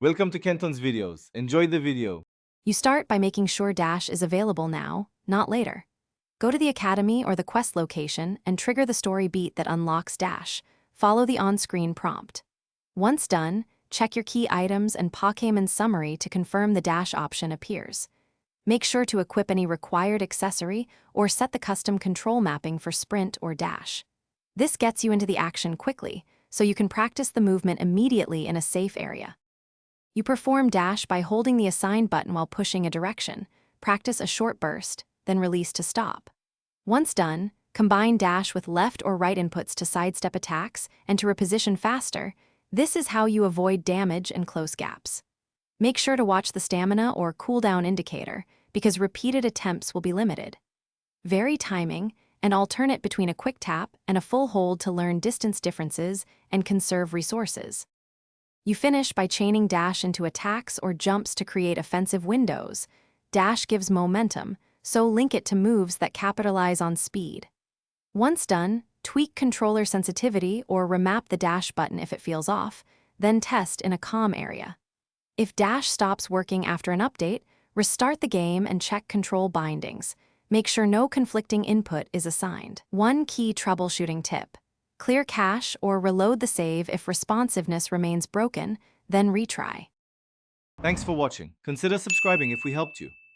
Welcome to Kenton's videos. Enjoy the video. You start by making sure Dash is available now, not later. Go to the Academy or the Quest location and trigger the story beat that unlocks Dash. Follow the on-screen prompt. Once done, check your key items and Pokémon summary to confirm the Dash option appears. Make sure to equip any required accessory or set the custom control mapping for Sprint or Dash. This gets you into the action quickly, so you can practice the movement immediately in a safe area. You perform Dash by holding the assigned button while pushing a direction, practice a short burst, then release to stop. Once done, combine Dash with left or right inputs to sidestep attacks and to reposition faster. This is how you avoid damage and close gaps. Make sure to watch the stamina or cooldown indicator, because repeated attempts will be limited. Vary timing and alternate between a quick tap and a full hold to learn distance differences and conserve resources. You finish by chaining Dash into attacks or jumps to create offensive windows. Dash gives momentum, so link it to moves that capitalize on speed. Once done, tweak controller sensitivity or remap the Dash button if it feels off, then test in a calm area. If Dash stops working after an update, restart the game and check control bindings. Make sure no conflicting input is assigned. One key troubleshooting tip: clear cache or reload the save if responsiveness remains broken, then retry. Thanks for watching. Consider subscribing if we helped you.